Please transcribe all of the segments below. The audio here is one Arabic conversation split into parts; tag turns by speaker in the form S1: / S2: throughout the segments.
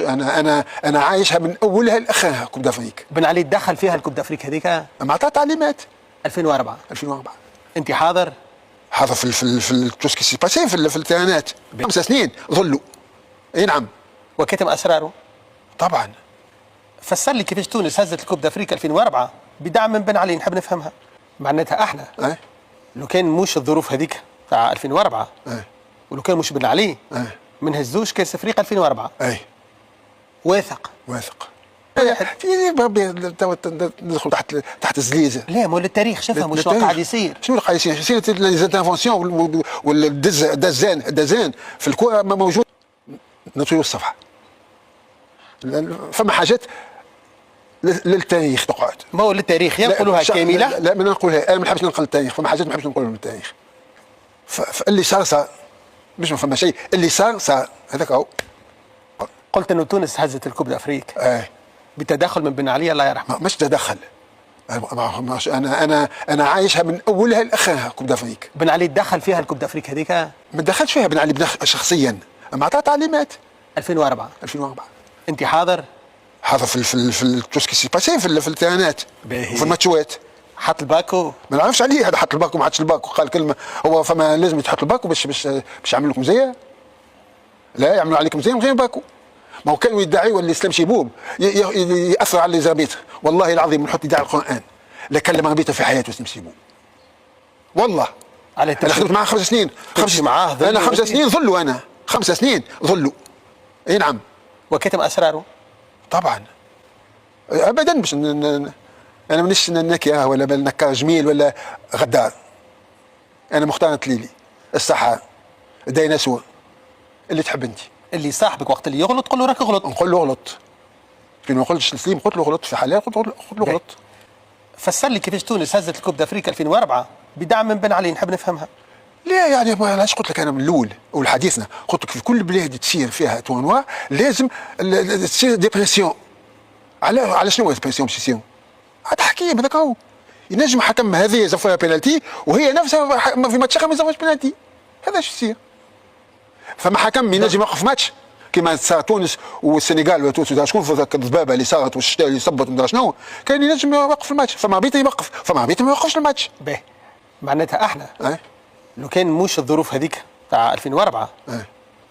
S1: انا عايشها من اولها لاخرها كوب دافريك.
S2: بن علي تدخل فيها الكوب دافريك هذيك؟
S1: ما عطى تعليمات.
S2: 2004 انت حاضر؟
S1: حاضر في تو سكي سي باسي في التيرانات. 5 سنين ظلوا. اي نعم.
S2: وكتم اسراره؟
S1: طبعا.
S2: فسر لي كيفاش تونس هزت الكوب دافريك 2004 بدعم من بن علي، نحب نفهمها. معناتها احنا لو كان مش الظروف هذيك تاع 2004 ولو كان مش بن علي ما نهزوش كاس افريقيا 2004. واثق ندخل تحت الزليزه.
S1: لا
S2: مول التاريخ شوفها مش قاعد يصير.
S1: شنو اللي قاعد يصير؟ يصير لي زانترفونسيون والدزان في الكره موجود. نطوي الصفحه. فما حاجات للتاريخ تقعد.
S2: ما هو للتاريخ ينقلوها كامله؟
S1: لا ما نقولها، انا ما نحبش ننقل التاريخ، فما حاجات ما نحبش نقولها من التاريخ. فاللي صار مش ما فما شيء، اللي صار هذاك هو.
S2: قلت انه تونس هزت الكوب دافريك بتدخل من بن علي الله يرحمه.
S1: مش تدخل. انا عايشها من اولها لاخرها كوب دافريك.
S2: بن علي تدخل فيها الكوب دافريك هذيك؟
S1: ما دخلش فيها بن علي شخصيا، ما عطى تعليمات.
S2: 2004 انت حاضر؟
S1: حاضر في تو سكي سي باسي في التيرانات وفي الماتشوات.
S2: حط الباكو؟
S1: ما نعرفش عليه هذا حط الباكو ما حطش الباكو، قال كلمه هو فما لازم تحط الباكو باش يعمل لكم زيه. لا يعملوا عليكم زي من غير باكو. ما هو كانوا يدعيوا الاسلام شيبوب ياثر على الزرابيطه، والله العظيم نحط يدعي القران لا كلم ربيطه في حياته اسلام شيبوب. والله انا خدمت معاه 5 سنين. انا 5 سنين ظلوا، انا 5 سنين ظلوا. اي نعم.
S2: وكتم اسراره؟
S1: طبعا ابدا. مش انا مانيش نكيه ولا نكار جميل ولا غدار. انا مختار تليلي الصحه الديناصور اللي تحب انت.
S2: اللي صاحبك وقت اللي يغلط تقول له راك غلط.
S1: نقول له غلط. كي ما قلتش لسليم قلت له غلط، في حالات قلت له غلط.
S2: فسر لي كيفاش تونس هزت الكوب دافريك 2004 بدعم من بن علي، نحب نفهمها.
S1: لا يعني علاش قلت لك انا من الاول والحديثنا قلت لك في كل بلاد تصير فيها تورنوا لازم تصير ديبرسيون. على شنو ديبرسيون باش يصيروا؟ تحكيم هذاك هو. ينجم حكم هذه يزفها بينالتي وهي نفسها في ماتش ما يزفش بينالتي. هذا شو يصير؟ فما حكم ينجم يوقف ماتش كما صار تونس والسنغال وتونس. شكون في ذاك الضبابه اللي صارت والشتاء اللي صبت ومدري شنو، كان ينجم يوقف الماتش. فما عبيطه يوقف، فما عبيطه ما يوقفش الماتش.
S2: باهي معناتها احنا لو كان مش الظروف هذيك تاع 2004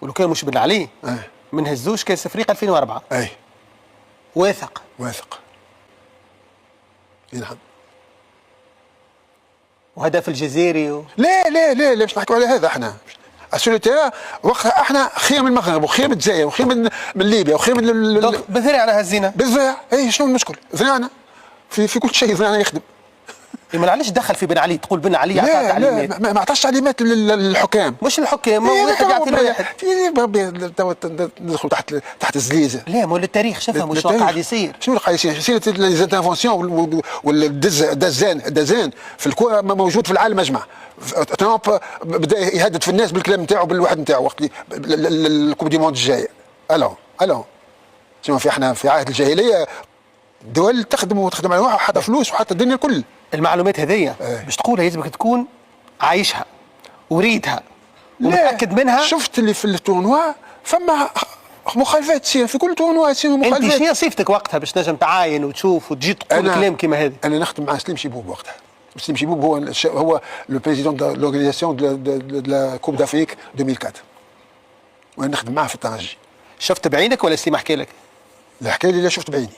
S2: ولو كان مش بن علي ما نهزوش كاس افريقيا 2004. واثق
S1: نعم.
S2: وهدف الجزيري
S1: لا باش نحكوا على هذا. احنا السوليتير وقتها احنا خير من المغرب وخير من الجزائر وخير من ليبيا وخير من
S2: بالذراع هزينا.
S1: بالذراع. شنو المشكل؟ ذراعنا في كل شيء ذراعنا يخدم.
S2: ما علاش دخل في بن علي؟ تقول بن علي عطى تعليمات.
S1: ما عطاش تعليمات للحكام.
S2: مش الحكام، واحد يعطي لواحد.
S1: ندخل تحت الزليزه.
S2: لا مول التاريخ شوفها مش قاعد يصير.
S1: شنو اللي قاعد يصير؟ يصير لي زانترفونسيون والدزان في الكره موجود في العالم اجمع. ترامب بدا يهدد في الناس بالكلام نتاعو بالواحد نتاعو وقت الكوب دي موند الجايه. الو شنو في احنا في عهد الجاهليه الدول تخدم على روحها وحتى فلوس وحتى الدنيا الكل.
S2: المعلومات هذيا باش تقولها يلزمك تكون عايشها وريدها ومتاكد منها.
S1: شفت اللي في التورنوا فما مخالفات تصير في كل تورنوا تصير مخالفات.
S2: انت شنو صيفتك وقتها باش تنجم تعاين وتشوف وتجي تقول كلام كيما هذا؟
S1: انا نخدم مع سليم شيبوب وقتها. سليم شيبوب هو لو بريزيدون دو لورغانيزاسيون دو لا كوب دافريك 2004 وانا نخدم معاه في الترجي.
S2: شفت بعينك ولا سليم حكى لك؟
S1: لا حكى لي. لا شفت بعيني.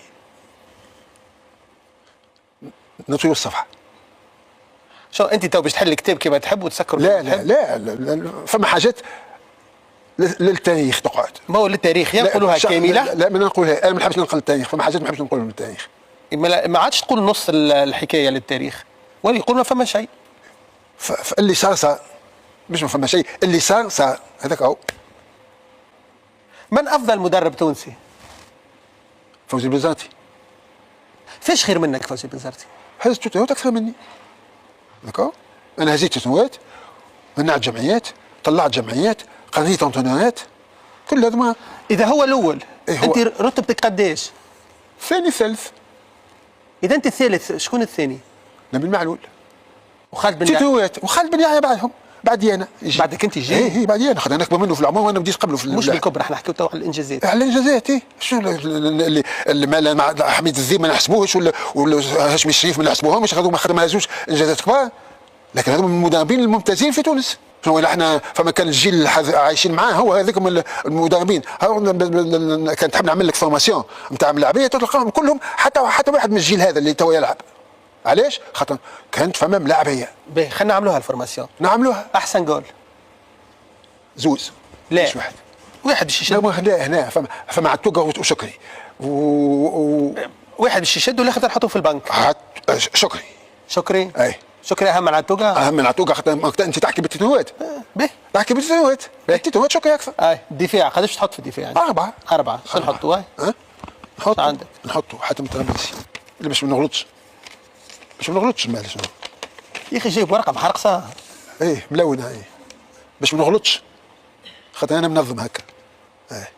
S1: نطوي الصفحه.
S2: شو انت تو باش تحل الكتاب كما تحب وتسكر؟
S1: لا فما حاجات للتاريخ تقعد.
S2: ما هو للتاريخ ينقلوها كامله؟
S1: لا ما نقولها، انا ما نحبش ننقل التاريخ، فما حاجات ما نحبش نقولها من التاريخ.
S2: ما عادش تقول نص الحكايه للتاريخ ولا يقول ما فما شيء.
S1: فاللي صار مش ما فما شيء، اللي صار هذاك هو.
S2: من افضل مدرب تونسي؟
S1: فوزي البزارتي.
S2: فاش خير منك فوزي البزارتي؟
S1: هزت سنوات اكثر مني. داكور. انا هزيت سنوات، منعت جمعيات، طلعت جمعيات، قضيت انتونات، كل هذا ما.
S2: اذا هو الاول انت رتبتك قداش؟
S1: ثاني ثالث.
S2: اذا انت الثالث شكون الثاني؟
S1: نبيل معلول
S2: وخالد بن
S1: تيتوات وخالد بن يحيى بعدهم. بعدي انا يجي.
S2: بعدك انت يجي؟
S1: ايه بعدي انا، خاطر انا اكبر منه في العمر وانا بديت قبله في
S2: مش بالكبر، احنا نحكيو تو على الانجازات.
S1: على الانجازات. ايه شنو اللي مع حميد الذيب ما نحسبوهش ولا هاشم الشريف ما نحسبوهمش، خاطر ما هزوش انجازات كبار، لكن هذوما من المدربين الممتازين في تونس. شنو احنا فما كان الجيل عايشين معاه هو هذيكم المدربين. كان تحب نعمل لك فورماسيون نتاع ملاعبيه تلقاهم كلهم حتى واحد من الجيل هذا اللي تو يلعب. علاش؟ خاطر كانت فما ملاعبيه.
S2: باهي خلينا نعملوها الفورماسيون.
S1: نعملوها.
S2: احسن جول
S1: زوز.
S2: لا
S1: مش واحد.
S2: واحد باش يشد.
S1: لا هنا فما عتوقة وشكري
S2: واحد باش يشد ولا خاطر نحطوه في البنك.
S1: شكري.
S2: شكري.
S1: اي
S2: شكري اهم من عتوقة.
S1: اهم من عتوقة، خاطر انت تحكي بالتيتوهات.
S2: باهي
S1: تحكي بالتيتوهات. التيتوهات شكري اكثر.
S2: اي الدفاع قداش تحط في الدفاع يعني؟ أربعة. شنو نحطوا؟
S1: نحطوا
S2: عندك؟
S1: نحطوا حتى متربصي اللي باش ما نغلطش. معليش.
S2: يا اخي جايب ورقة محرقصة.
S1: ايه ملونة. ايه باش ما نغلطش، خاطر انا منظم هكا. ايه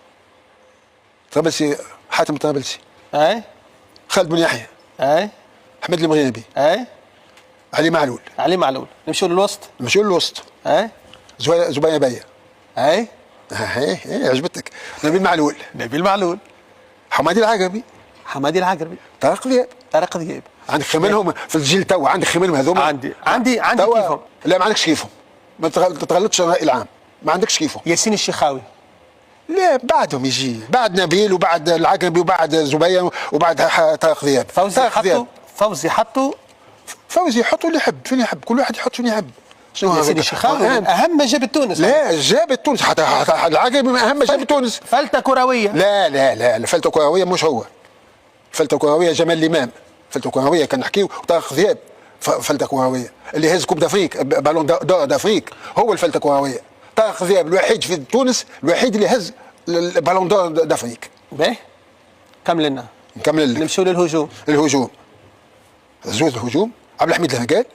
S1: طرابلسي، حاتم طرابلسي.
S2: اي
S1: خالد بن يحيى.
S2: اي
S1: احمد المغيابي.
S2: اي
S1: علي معلول.
S2: نمشيو للوسط.
S1: للوسط.
S2: اي
S1: زبير باية.
S2: اي
S1: ايه عجبتك. نبيل معلول. حمادي العقربي. طارق ذياب. عندك خمانهم في الجيل تو، عندك خمانهم هذوما.
S2: عندي كيفهم.
S1: لا ما عندكش كيفهم، ما تتغلطش الرأي العام، ما عندكش كيفهم.
S2: ياسين الشيخاوي.
S1: لا بعدهم يجي، بعد نبيل وبعد العقربي وبعد زبير وبعد طارق ذياب. فوزي يحطوا اللي يحب، فين يحب، كل واحد يحط فين يحب.
S2: شنو ياسين الشيخاوي اهم ما جاب تونس.
S1: لا جاب تونس، حتى العقربي اهم ما جاب تونس.
S2: فلتة كروية.
S1: لا الفلتة كروية مش هو. الفلتة كروية جمال الإمام. الفلتة كروية كان نحكيو طارق ذياب. فلتة كروية اللي هز كوب دافريك، بالون دور دافريك، هو الفلتة كروية. طارق ذياب الوحيد في تونس، الوحيد اللي هز البالون دور دافريك.
S2: باهي نكمل لك.
S1: نمشيو
S2: للهجوم.
S1: زوز الهجوم. عبد الحميد الهقال.